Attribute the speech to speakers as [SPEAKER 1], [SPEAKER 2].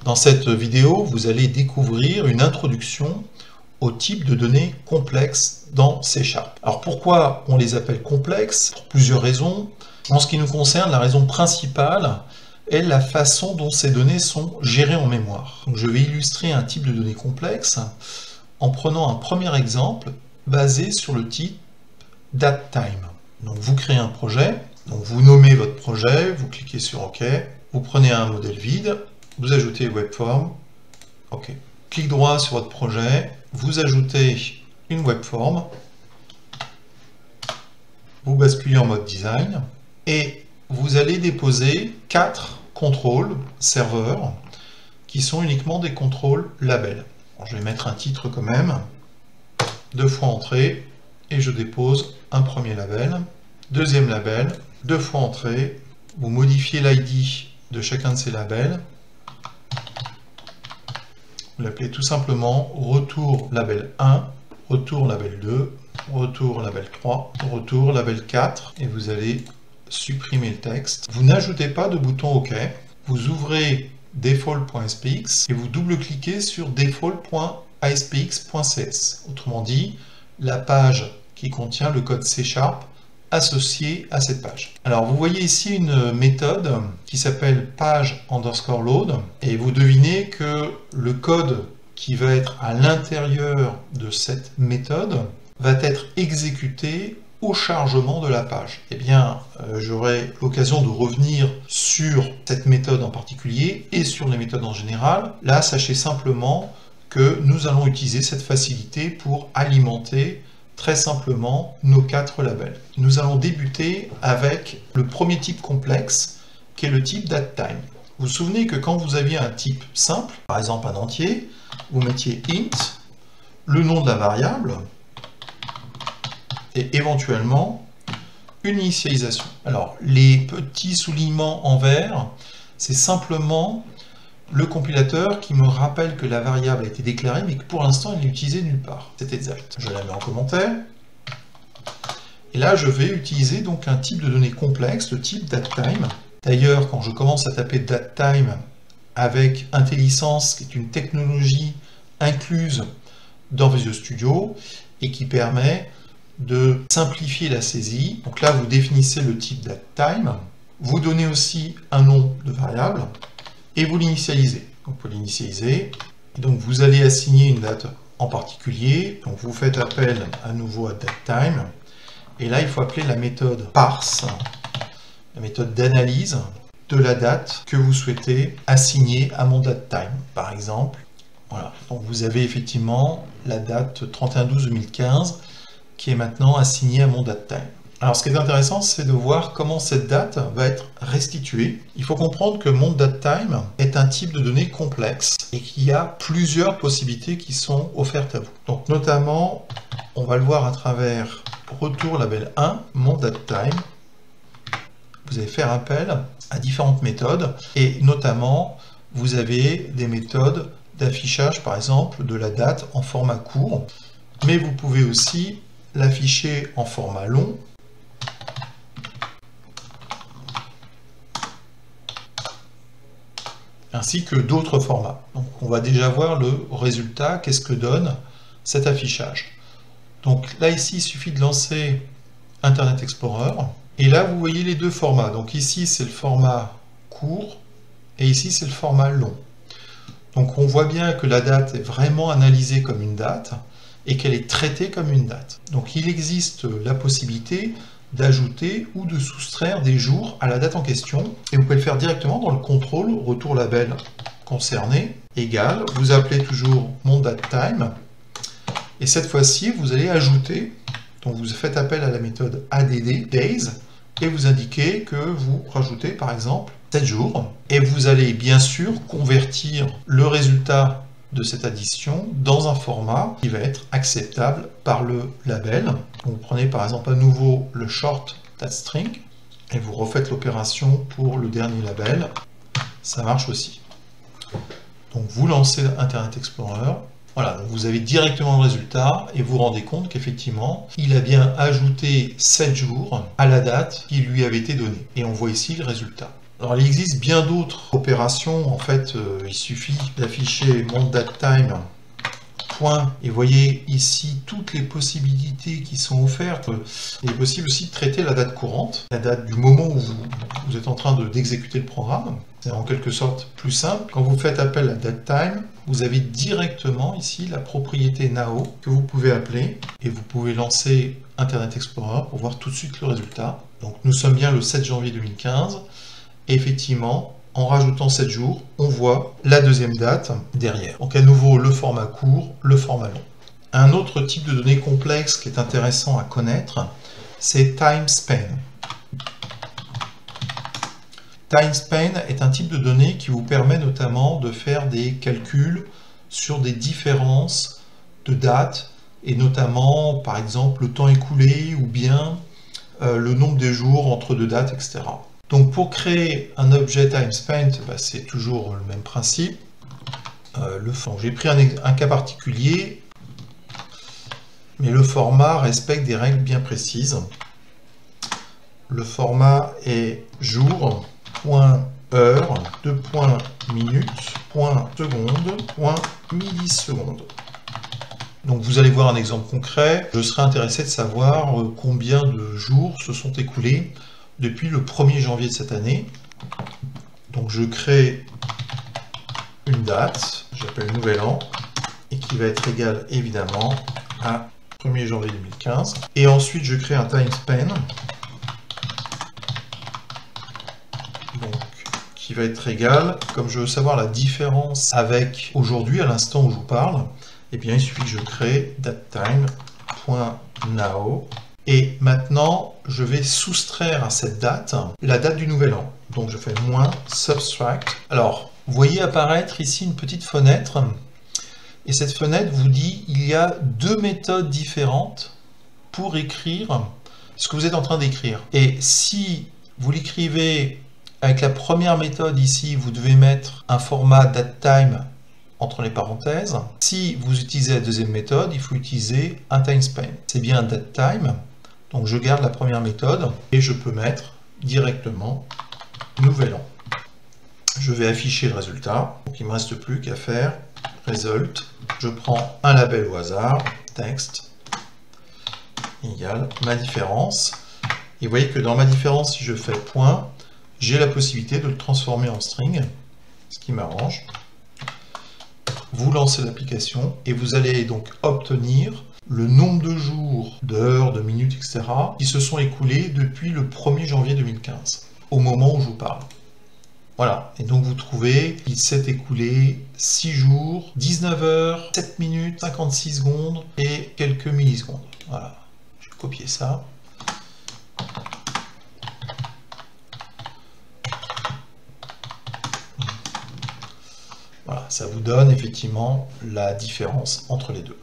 [SPEAKER 1] Dans cette vidéo, vous allez découvrir une introduction au type de données complexes dans C#. Alors pourquoi on les appelle complexes? Pour plusieurs raisons. En ce qui nous concerne, la raison principale est la façon dont ces données sont gérées en mémoire. Donc, je vais illustrer un type de données complexe en prenant un premier exemple basé sur le type datetime. Donc vous créez un projet, donc vous nommez votre projet, vous cliquez sur OK, vous prenez un modèle vide, vous ajoutez webform, OK. Clic droit sur votre projet, vous ajoutez une webform, vous basculez en mode design et vous allez déposer 4 contrôles serveurs qui sont uniquement des contrôles labels. Alors, je vais mettre un titre quand même, 2 fois entrée, et je dépose un premier label, deuxième label, 2 fois entrée, vous modifiez l'ID de chacun de ces labels, vous l'appelez tout simplement retour label 1, retour label 2, retour label 3, retour label 4, et vous allez supprimer le texte. Vous n'ajoutez pas de bouton OK, vous ouvrez default.spx et vous double-cliquez sur default.aspx.cs. Autrement dit, la page qui contient le code C# associé à cette page. Alors vous voyez ici une méthode qui s'appelle page_load et vous devinez que le code qui va être à l'intérieur de cette méthode va être exécuté au chargement de la page. Eh bien, j'aurai l'occasion de revenir sur cette méthode en particulier et sur les méthodes en général. Là, sachez simplement que nous allons utiliser cette facilité pour alimenter très simplement nos 4 labels. Nous allons débuter avec le premier type complexe, qui est le type datetime. Vous vous souvenez que quand vous aviez un type simple, par exemple un entier, vous mettiez int, le nom de la variable, et éventuellement une initialisation. Alors, les petits soulignements en vert, c'est simplement le compilateur qui me rappelle que la variable a été déclarée, mais que pour l'instant, elle n'est utilisée nulle part. C'est exact. Je la mets en commentaire. Et là, je vais utiliser donc un type de données complexe, le type datetime. D'ailleurs, quand je commence à taper datetime avec IntelliSense, qui est une technologie incluse dans Visual Studio et qui permet de simplifier la saisie. Donc là, vous définissez le type datetime. Vous donnez aussi un nom de variable. Et vous l'initialisez. Donc vous l'initialisez. Donc vous allez assigner une date en particulier. Donc vous faites appel à nouveau à datetime. Et là, il faut appeler la méthode parse, la méthode d'analyse de la date que vous souhaitez assigner à mon datetime. Par exemple, voilà. Donc vous avez effectivement la date 31/12/2015 qui est maintenant assignée à mon datetime. Alors ce qui est intéressant, c'est de voir comment cette date va être restituée. Il faut comprendre que mon datetime est un type de données complexe et qu'il y a plusieurs possibilités qui sont offertes à vous. Donc notamment, on va le voir à travers retour label 1, mon datetime. Vous allez faire appel à différentes méthodes et notamment, vous avez des méthodes d'affichage, par exemple, de la date en format court, mais vous pouvez aussi l'afficher en format long, ainsi que d'autres formats. Donc on va déjà voir le résultat, qu'est-ce que donne cet affichage. Donc là ici il suffit de lancer Internet Explorer, et là vous voyez les deux formats. Donc ici c'est le format court, et ici c'est le format long. Donc on voit bien que la date est vraiment analysée comme une date, et qu'elle est traitée comme une date. Donc il existe la possibilité d'ajouter ou de soustraire des jours à la date en question, et vous pouvez le faire directement dans le contrôle retour label concerné, égal, vous appelez toujours mon datetime, et cette fois-ci vous allez ajouter, donc vous faites appel à la méthode add days, et vous indiquez que vous rajoutez par exemple 7 jours, et vous allez bien sûr convertir le résultat de cette addition dans un format qui va être acceptable par le label. Donc, vous prenez par exemple à nouveau le short datstring et vous refaites l'opération pour le dernier label. Ça marche aussi. Donc vous lancez Internet Explorer. Voilà, donc vous avez directement le résultat et vous vous rendez compte qu'effectivement, il a bien ajouté 7 jours à la date qui lui avait été donnée. Et on voit ici le résultat. Alors il existe bien d'autres opérations. En fait, il suffit d'afficher mon datetime. Et vous voyez ici toutes les possibilités qui sont offertes. Il est possible aussi de traiter la date courante, la date du moment où vous êtes en train d'exécuter le programme. C'est en quelque sorte plus simple. Quand vous faites appel à datetime, vous avez directement ici la propriété now que vous pouvez appeler et vous pouvez lancer Internet Explorer pour voir tout de suite le résultat. Donc nous sommes bien le 7 janvier 2015 et effectivement, en rajoutant 7 jours, on voit la deuxième date derrière. Donc à nouveau, le format court, le format long. Un autre type de données complexe qui est intéressant à connaître, c'est TimeSpan. TimeSpan est un type de données qui vous permet notamment de faire des calculs sur des différences de dates, et notamment, par exemple, le temps écoulé ou bien le nombre de jours entre deux dates, etc. Donc pour créer un objet TimeSpan, c'est toujours le même principe. J'ai pris un cas particulier, mais le format respecte des règles bien précises. Le format est jour, point heure, 2 points minutes, point seconde, point milliseconde. Donc vous allez voir un exemple concret. Je serais intéressé de savoir combien de jours se sont écoulés depuis le 1er janvier de cette année. Donc je crée une date, j'appelle nouvel an, et qui va être égale évidemment à 1er janvier 2015. Et ensuite je crée un TimeSpan, qui va être égal, comme je veux savoir la différence avec aujourd'hui, à l'instant où je vous parle, eh bien il suffit que je crée datetime.now. Et maintenant, je vais soustraire à cette date la date du nouvel an. Donc je fais moins subtract. Alors, vous voyez apparaître ici une petite fenêtre. Et cette fenêtre vous dit il y a deux méthodes différentes pour écrire ce que vous êtes en train d'écrire. Et si vous l'écrivez avec la première méthode ici, vous devez mettre un format datetime entre les parenthèses. Si vous utilisez la deuxième méthode, il faut utiliser un TimeSpan. C'est bien un datetime. Donc je garde la première méthode et je peux mettre directement nouvel an. Je vais afficher le résultat. Donc il ne me reste plus qu'à faire result. Je prends un label au hasard, texte, égale ma différence. Et vous voyez que dans ma différence, si je fais point, j'ai la possibilité de le transformer en string, ce qui m'arrange. Vous lancez l'application et vous allez donc obtenir le nombre de jours, d'heures, de minutes, etc. qui se sont écoulés depuis le 1er janvier 2015, au moment où je vous parle. Voilà, et donc vous trouvez qu'il s'est écoulé 6 jours, 19 heures, 7 minutes, 56 secondes et quelques millisecondes. Voilà, je vais copier ça. Voilà, ça vous donne effectivement la différence entre les deux.